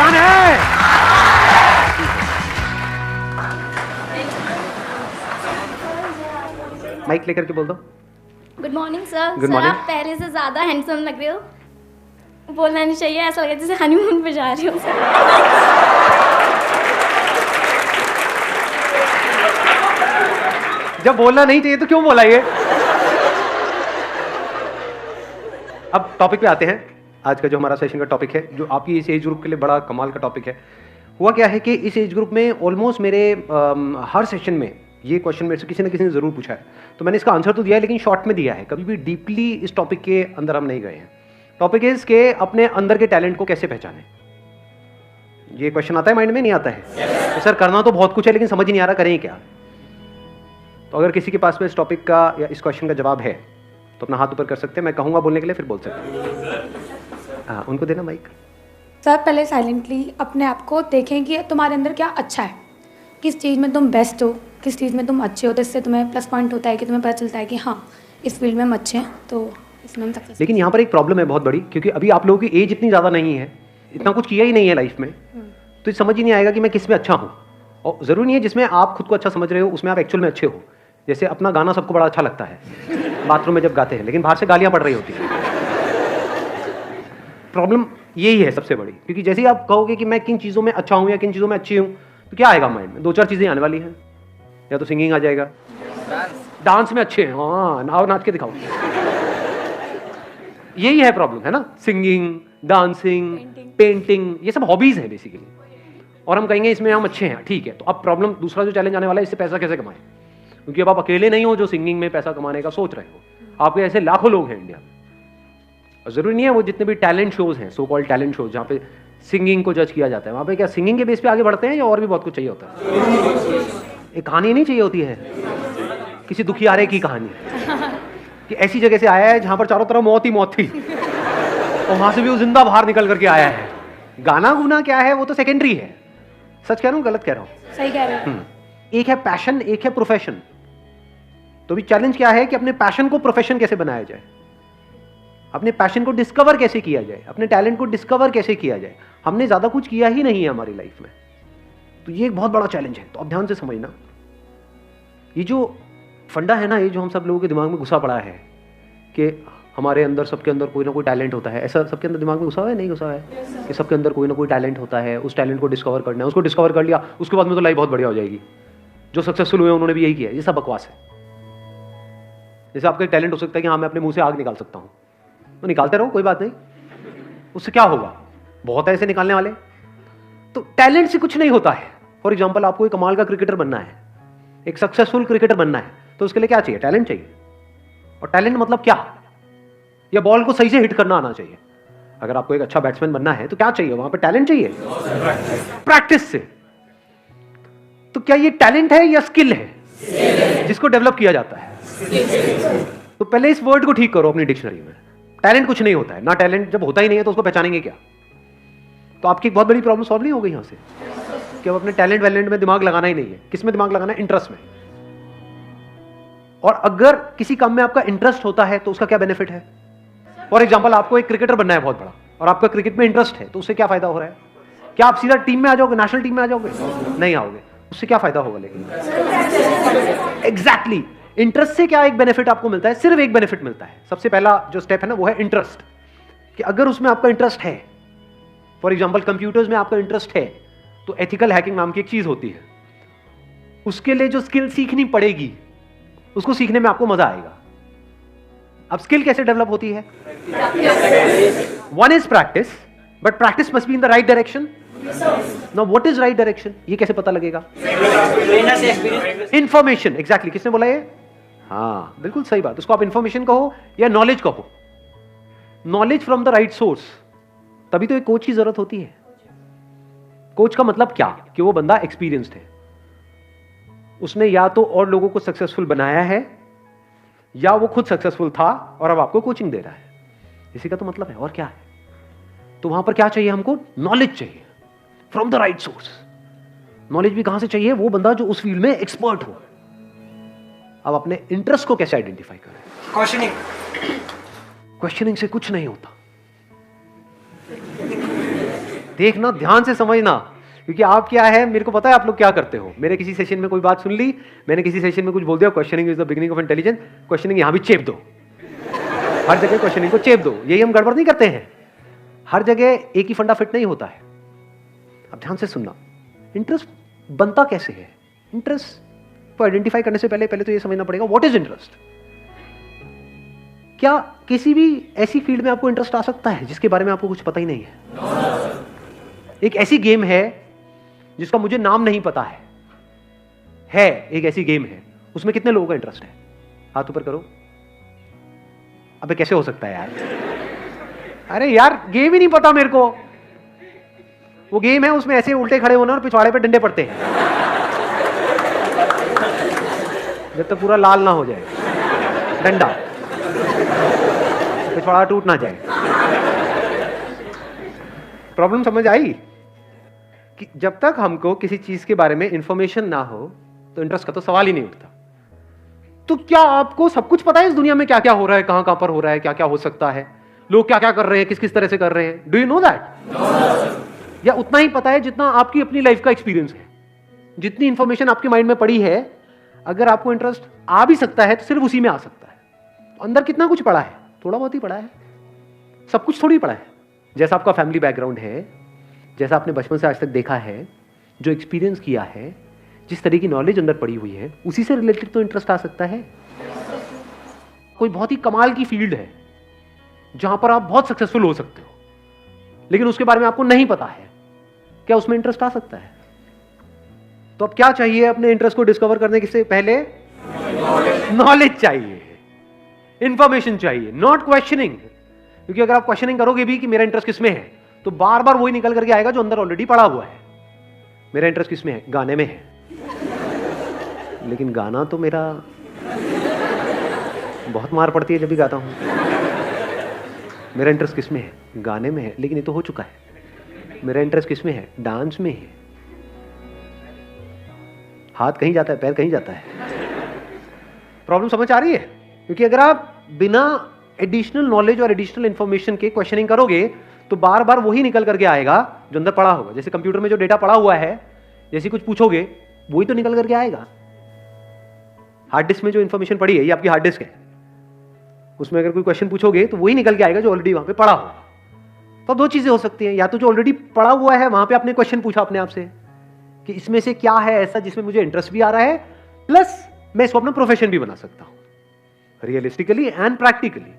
मुस्कान है। माइक लेकर के बोल दो। Good morning sir. Good sir morning. आप पहले से ज़्यादा हैंडसम लग रहे हो। बोलना नहीं चाहिए, ऐसा लगे जैसे हनीमून पे जा रही हो सर। जब बोलना नहीं चाहिए तो क्यों बोला ये? अब टॉपिक पे आते हैं। आज का जो हमारा सेशन का टॉपिक है, जो आपकी इस एज ग्रुप के लिए बड़ा कमाल का टॉपिक है। हुआ क्या है कि इस एज ग्रुप में ऑलमोस्ट मेरे हर सेशन में ये क्वेश्चन मेरे से किसी न किसी ने ज़रूर पूछा है, तो मैंने इसका आंसर तो दिया है लेकिन शॉर्ट में दिया है। कभी भी डीपली इस टॉपिक के अंदर हम नहीं गए हैं। टॉपिक इज के अपने अंदर के टैलेंट को कैसे पहचानें। ये क्वेश्चन आता है माइंड में, नहीं आता है? तो सर करना तो बहुत कुछ है लेकिन समझ ही नहीं आ रहा, करें क्या? तो अगर किसी के पास में इस टॉपिक का या इस क्वेश्चन का जवाब है तो अपना हाथ ऊपर कर सकते हैं। मैं कहूँगा बोलने के लिए, फिर बोल सकते हैं। हाँ, उनको देना माइक। सर पहले साइलेंटली अपने आप को देखें कि तुम्हारे अंदर क्या अच्छा है, किस चीज़ में तुम बेस्ट हो, किस चीज़ में तुम अच्छे हो। तो इससे तुम्हें प्लस पॉइंट होता है कि तुम्हें पता चलता है कि हाँ इस फील्ड में हम अच्छे हैं, तो इसमें हम सक्सेस। लेकिन यहाँ पर एक प्रॉब्लम है बहुत बड़ी, क्योंकि अभी आप लोगों की एज इतनी ज़्यादा नहीं है, इतना कुछ किया ही नहीं है लाइफ में, तो समझ ही नहीं आएगा कि मैं किस में अच्छा हूँ। और ज़रूरी नहीं है जिसमें आप खुद को अच्छा समझ रहे हो उसमें आप एक्चुअल में अच्छे हो। जैसे अपना गाना सबको बड़ा अच्छा लगता है बाथरूम में जब गाते हैं, लेकिन बाहर से गालियाँ पड़ रही होती हैं। प्रॉब्लम यही है सबसे बड़ी, क्योंकि जैसे ही आप कहोगे कि मैं किन चीज़ों में अच्छा हूँ या किन चीज़ों में अच्छी हूँ, तो क्या आएगा माइंड में? दो चार चीज़ें आने वाली हैं। या तो सिंगिंग आ जाएगा, डांस में अच्छे हैं, हाँ नाव नाच के दिखाओ। यही है प्रॉब्लम, है ना? सिंगिंग, डांसिंग, पेंटिंग, ये सब हॉबीज हैं बेसिकली। और हम कहेंगे इसमें हम अच्छे हैं, ठीक है। तो अब प्रॉब्लम दूसरा जो चैलेंज आने वाला है, इससे पैसा कैसे कमाएं? क्योंकि अब आप अकेले नहीं हो जो सिंगिंग में पैसा कमाने का सोच रहे हो, आपके ऐसे लाखों लोग हैं इंडिया में। और जरूरी नहीं है वो जितने भी टैलेंट शोज हैं, सो कॉल्ड टैलेंट शोज, जहाँ पे सिंगिंग को जज किया जाता है, वहाँ पे क्या सिंगिंग के बेस पे आगे बढ़ते हैं या और भी बहुत कुछ चाहिए होता है? एक कहानी नहीं चाहिए होती है, किसी दुखियारे की कहानी कि ऐसी जगह से आया है जहाँ पर चारों तरफ मौत ही मौत थी और वहाँ से भी वो जिंदा बाहर निकल करके आया है। गाना गुना क्या है वो तो सेकेंडरी है। सच कह रहा हूँ गलत कह रहा हूँ? सही कह रहे हो। एक है पैशन, एक है प्रोफेशन। तो भी चैलेंज क्या है कि अपने पैशन को प्रोफेशन कैसे बनाया जाए, अपने पैशन को डिस्कवर कैसे किया जाए, अपने टैलेंट को डिस्कवर कैसे किया जाए। हमने ज्यादा कुछ किया ही नहीं है हमारी लाइफ में, तो ये एक बहुत बड़ा चैलेंज है। तो अब ध्यान से समझना, ये जो फंडा है ना, ये जो हम सब लोगों के दिमाग में घुसा पड़ा है कि हमारे अंदर, सबके अंदर कोई ना कोई टैलेंट होता है। ऐसा सबके अंदर दिमाग में घुसा हुआ है? नहीं घुसा हुआ है कि सबके अंदर कोई ना कोई टैलेंट होता है, उस टैलेंट को डिस्कवर करना है। उसको डिस्कवर कर लिया, उसके बाद में तो लाइफ बहुत बढ़िया हो जाएगी। जो सक्सेसफुल हुए उन्होंने भी यही किया। ये सब बकवास है। जैसे आपका टैलेंट हो सकता है कि हाँ मैं अपने मुंह से आग निकाल सकता हूँ, तो निकालते रहो, कोई बात नहीं, उससे क्या होगा? बहुत ऐसे निकालने वाले। तो टैलेंट से कुछ नहीं होता है। फॉर एग्जाम्पल, आपको एक कमाल का क्रिकेटर बनना है, एक सक्सेसफुल क्रिकेटर बनना है, तो उसके लिए क्या चाहिए? टैलेंट चाहिए। और टैलेंट मतलब क्या? या बॉल को सही से हिट करना आना चाहिए। अगर आपको एक अच्छा बैट्समैन बनना है तो क्या चाहिए? वहां पे टैलेंट चाहिए, प्रैक्टिस से। तो क्या ये टैलेंट है या स्किल है जिसको डेवलप किया जाता है? तो पहले इस वर्ड को ठीक करो अपनी डिक्शनरी में। टैलेंट कुछ नहीं होता है ना। टैलेंट जब होता ही नहीं है तो उसको पहचानेंगे क्या? तो आपकी एक बहुत बड़ी प्रॉब्लम सॉल्व नहीं हो गई यहां से कि अब अपने टैलेंट वैलेंट में दिमाग लगाना ही नहीं है। किस में दिमाग लगाना है? इंटरेस्ट में। और अगर किसी काम में आपका इंटरेस्ट होता है तो उसका क्या बेनिफिट है? फॉर एग्जाम्पल, आपको एक क्रिकेटर बनना है बहुत बड़ा और आपका क्रिकेट में इंटरेस्ट है, तो उससे क्या फायदा हो रहा है? क्या आप सीधा टीम में आ जाओगे, नेशनल टीम में आ जाओगे? नहीं आओगे। उससे क्या फायदा होगा? लेकिन एग्जैक्टली इंटरेस्ट से क्या एक बेनिफिट आपको मिलता है? सिर्फ एक बेनिफिट मिलता है। सबसे पहला जो स्टेप है ना वो है इंटरेस्ट, कि अगर उसमें आपका इंटरेस्ट है, फॉर एग्जाम्पल कंप्यूटर्स में आपका इंटरेस्ट है, तो एथिकल हैकिंग नाम की एक चीज होती है, उसके लिए जो स्किल सीखनी पड़ेगी उसको सीखने में आपको मजा आएगा। अब स्किल कैसे डेवलप होती है? One is practice, but practice must be in the right direction. Now what is right direction? ये कैसे पता लगेगा? इंफॉर्मेशन। एग्जैक्टली, किसने बोला ये? हाँ बिल्कुल सही बात। उसको आप इंफॉर्मेशन कहो या नॉलेज कहो, knowledge from the right source. तभी तो एक कोच की जरूरत होती है। कोच का मतलब क्या? कि वो बंदा एक्सपीरियंस्ड है, उसने या तो और लोगों को सक्सेसफुल बनाया है या वो खुद सक्सेसफुल था और अब आपको कोचिंग दे रहा है। इसी का तो मतलब है, और क्या है? तो वहां पर क्या चाहिए हमको? नॉलेज चाहिए from the right source. Knowledge भी कहां से चाहिए? वो बंदा जो उस फील्ड में एक्सपर्ट हो। अब अपने इंटरेस्ट को कैसे आइडेंटिफाई करें? क्वेश्चनिंग। क्वेश्चनिंग से कुछ नहीं होता। देखना, ध्यान से समझना, क्योंकि आप क्या है, मेरे को पता है आप लोग क्या करते हो। मेरे किसी सेशन में कोई बात सुन ली, मैंने किसी सेशन में कुछ बोल दिया, questioning is the beginning of intelligence, questioning यहां भी चेप दो, हर जगह क्वेश्चनिंग को चेप दो। यही हम गड़बड़ नहीं करते हैं, हर जगह एक ही फंडा फिट नहीं होता है। अब ध्यान से सुनना, इंटरेस्ट बनता कैसे है। इंटरेस्ट को आइडेंटिफाई करने से पहले तो ये समझना पड़ेगा व्हाट इज इंटरेस्ट। क्या किसी भी ऐसी फील्ड में आपको इंटरेस्ट आ सकता है जिसके बारे में आपको कुछ पता ही नहीं है। एक ऐसी गेम है जिसका मुझे नाम नहीं पता है एक ऐसी गेम है, उसमें कितने लोगों का इंटरेस्ट है, हाथ ऊपर करो। अबे कैसे हो सकता है यार, अरे यार गेम ही नहीं पता मेरे को। वो गेम है, उसमें ऐसे उल्टे खड़े होना और पिछवाड़े पे डंडे पड़ते हैं जब तक पूरा लाल ना हो जाए डंडा, पिछवाड़ा टूट ना जाए। प्रॉब्लम समझ आई कि जब तक हमको किसी चीज के बारे में इंफॉर्मेशन ना हो तो इंटरेस्ट का तो सवाल ही नहीं उठता। तो क्या आपको सब कुछ पता है इस दुनिया में क्या क्या हो रहा है, कहां कहां पर हो रहा है, क्या क्या हो सकता है, लोग क्या क्या कर रहे हैं, किस किस तरह से कर रहे हैं? Do you know that? या उतना ही पता है जितना आपकी अपनी लाइफ का एक्सपीरियंस है, जितनी इंफॉर्मेशन आपके माइंड में पड़ी है। अगर आपको इंटरेस्ट आ भी सकता है तो सिर्फ उसी में आ सकता है। अंदर कितना कुछ पड़ा है, थोड़ा बहुत ही पड़ा है, सब कुछ थोड़ी पड़ा है। जैसा आपका फैमिली बैकग्राउंड है, जैसा आपने बचपन से आज तक देखा है, जो एक्सपीरियंस किया है, जिस तरह की नॉलेज अंदर पड़ी हुई है, उसी से रिलेटेड तो इंटरेस्ट आ सकता है। कोई बहुत ही कमाल की फील्ड है जहां पर आप बहुत सक्सेसफुल हो सकते हो, लेकिन उसके बारे में आपको नहीं पता है, क्या उसमें इंटरेस्ट आ सकता है? तो अब क्या चाहिए अपने इंटरेस्ट को डिस्कवर करने से पहले? नॉलेज चाहिए, इंफॉर्मेशन चाहिए, नॉट क्वेश्चनिंग। क्योंकि अगर आप क्वेश्चनिंग करोगे भी कि मेरा इंटरेस्ट किसमें है, तो बार बार वही निकल करके आएगा जो अंदर ऑलरेडी पड़ा हुआ है। मेरा इंटरेस्ट किसमें है? गाने में है, लेकिन गाना तो मेरा बहुत मार पड़ती है जब भी गाता हूं। मेरा इंटरेस्ट किसमें है? गाने में है, लेकिन ये तो हो चुका है। मेरा इंटरेस्ट किसमें है? डांस में है। हाथ कहीं जाता है, पैर कहीं जाता है। प्रॉब्लम समझ आ रही है? क्योंकि अगर आप बिना एडिशनल नॉलेज और एडिशनल इंफॉर्मेशन के क्वेश्चनिंग करोगे तो बार बार वही निकल करके आएगा जो अंदर पड़ा होगा। जैसे कंप्यूटर में जो डेटा पड़ा हुआ है, जैसे कुछ पूछोगे वही तो निकल करके आएगा। हार्ड डिस्क में जो इंफॉर्मेशन पड़ी है, ये आपकी हार्ड डिस्क है, उसमें अगर कोई क्वेश्चन पूछोगे तो वही निकल के आएगा जो ऑलरेडी वहां पे पड़ा होगा। तो दो चीजें हो सकती हैं, या तो जो ऑलरेडी पड़ा हुआ है वहां पे आपने क्वेश्चन पूछा अपने आप से कि इसमें से क्या है ऐसा जिसमें मुझे इंटरेस्ट भी आ रहा है, प्लस मैं इसको अपना प्रोफेशन भी बना सकता हूं, रियलिस्टिकली एंड प्रैक्टिकली।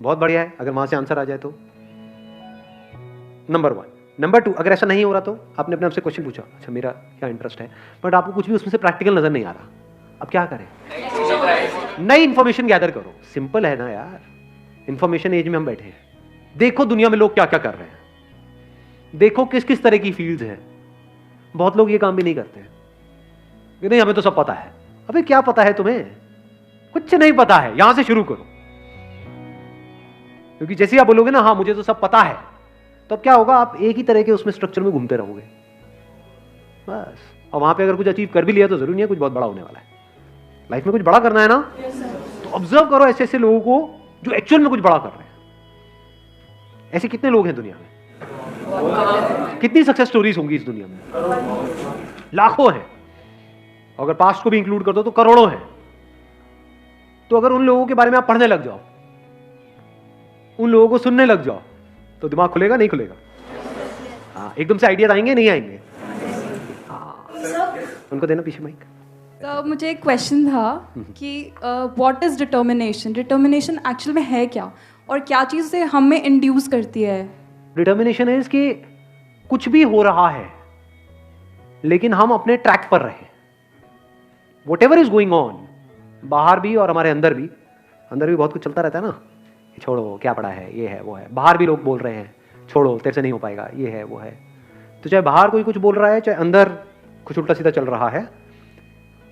बहुत बढ़िया है अगर वहां से आंसर आ जाए तो। नंबर 1। नंबर 2, अगर ऐसा नहीं हो रहा तो आपने अपने आप से क्वेश्चन पूछा, अच्छा मेरा क्या इंटरेस्ट है, बट आपको कुछ भी उसमें से प्रैक्टिकल नजर नहीं आ रहा, अब क्या करें? नई इंफॉर्मेशन गैदर करो। सिंपल है ना यार, इंफॉर्मेशन एज में हम बैठे हैं। देखो दुनिया में लोग क्या क्या कर रहे हैं, देखो किस किस तरह की फील्ड्स हैं। बहुत लोग ये काम भी नहीं करते हैं कि नहीं हमें तो सब पता है। अबे क्या पता है तुम्हें? कुछ नहीं पता है। यहां से शुरू करो, क्योंकि जैसे आप बोलोगे ना हाँ मुझे तो सब पता है, तो अब क्या होगा, आप एक ही तरह के उसमें स्ट्रक्चर में घूमते रहोगे बस। और वहां पे अगर कुछ अचीव कर भी लिया तो जरूरी नहीं है कुछ बहुत बड़ा होने वाला है। लाइफ में कुछ बड़ा करना है ना, तो ऑब्जर्व करो ऐसे ऐसे लोगों को जो एक्चुअल में कुछ बड़ा कर रहे हैं। ऐसे कितने लोग हैं दुनिया में? कितनी सक्सेस स्टोरीज होंगी इस दुनिया में? लाखों हैं। अगर पास्ट को भी इंक्लूड कर दो तो करोड़ों हैं। तो अगर उन लोगों के बारे में आप पढ़ने लग जाओ, उन लोगों को सुनने लग जाओ, तो दिमाग खुलेगा नहीं खुलेगा? हाँ, एकदम से आइडियाज आएंगे नहीं आएंगे? हाँ, उनको देना पीछे माइक। तो मुझे एक क्वेश्चन था कि what is determination? Determination actual में है क्या, और क्या चीज़ से हमें इंड्यूस करती है? डिटर्मिनेशन है कि कुछ भी हो रहा है लेकिन हम अपने ट्रैक पर रहे। व्हाटएवर इज गोइंग ऑन, बाहर भी और हमारे अंदर भी बहुत कुछ चलता रहता है ना। छोड़ो क्या पड़ा है, ये है वो है। बाहर भी लोग बोल रहे हैं छोड़ो तेरे से नहीं हो पाएगा, ये है वो है। तो चाहे बाहर कोई कुछ बोल रहा है, चाहे अंदर कुछ उल्टा सीधा चल रहा है,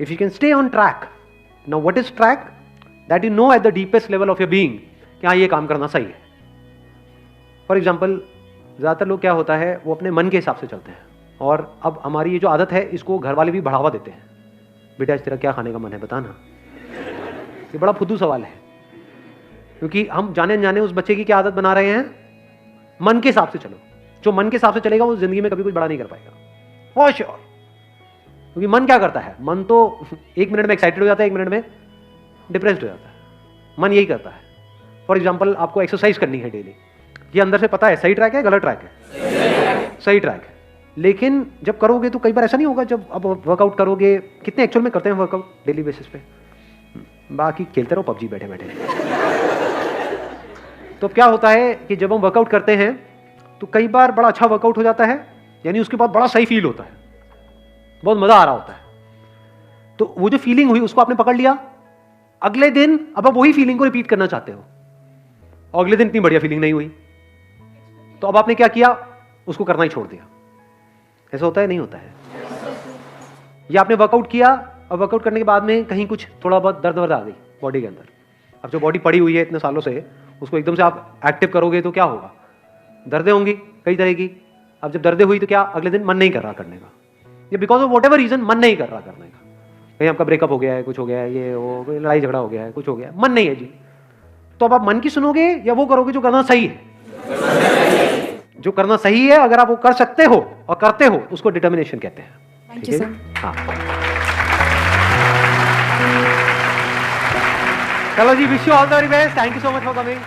if you can stay on track. Now what is track? That you know at the deepest level of your being कि हाँ ये काम करना सही है। फॉर एग्जाम्पल, ज़्यादातर लोग क्या होता है वो अपने मन के हिसाब से चलते हैं, और अब हमारी ये जो आदत है इसको घर वाले भी बढ़ावा देते हैं। बेटा इस तरह क्या खाने का मन है बताना। ये बड़ा फुद्दू सवाल है, क्योंकि हम जाने अनजाने उस बच्चे की क्या आदत बना रहे हैं? मन के हिसाब से चलो। जो मन के हिसाब से चलेगा वो जिंदगी में कभी कुछ बड़ा नहीं कर पाएगा, फॉर श्योर। क्योंकि मन क्या करता है, मन तो 1 मिनट में एक्साइटेड हो जाता है, 1 मिनट में डिप्रेस्ड हो जाता है। मन यही करता है। फॉर एग्जाम्पल, आपको एक्सरसाइज करनी है डेली, ये अंदर से पता है सही ट्रैक है, गलत ट्रैक है, सही ट्रैक है। लेकिन जब करोगे तो कई बार ऐसा नहीं होगा, जब अब वर्कआउट करोगे, कितने एक्चुअल में करते हैं वर्कआउट डेली बेसिस पे, बाकी खेलते रहो पबजी बैठे बैठे। तो क्या होता है कि जब हम वर्कआउट करते हैं तो कई बार बड़ा अच्छा वर्कआउट हो जाता है, यानी उसके बाद बड़ा सही फील होता है, बहुत मजा आ रहा होता है। तो वो जो फीलिंग हुई उसको आपने पकड़ लिया, अगले दिन अब आप वही फीलिंग को रिपीट करना चाहते हो, और अगले दिन इतनी बढ़िया फीलिंग नहीं हुई, तो अब आपने क्या किया, उसको करना ही छोड़ दिया। ऐसा होता है, नहीं होता है? या आपने वर्कआउट किया, और वर्कआउट करने के बाद में कहीं कुछ थोड़ा बहुत दर्द वर्द आ गई बॉडी के अंदर। अब जो बॉडी पड़ी हुई है इतने सालों से, उसको एकदम से आप एक्टिव करोगे तो क्या होगा, दर्दें होंगी कई तरह की। अब जब दर्दें हुई तो क्या, अगले दिन मन नहीं कर रहा करने का, ये because of whatever reason मन नहीं कर रहा करने का। कहीं आपका ब्रेकअप हो गया है, कुछ हो गया है, ये वो कोई लड़ाई झगड़ा हो गया है, कुछ हो गया है, मन नहीं है जी। तो अब आप मन की सुनोगे या वो करोगे जो करना सही है? जो करना सही है, अगर आप वो कर सकते हो और करते हो, उसको डिटर्मिनेशन कहते हैं। Thank you sir. हाँ, चलो जी, wish you all the very best, thank you so much for coming.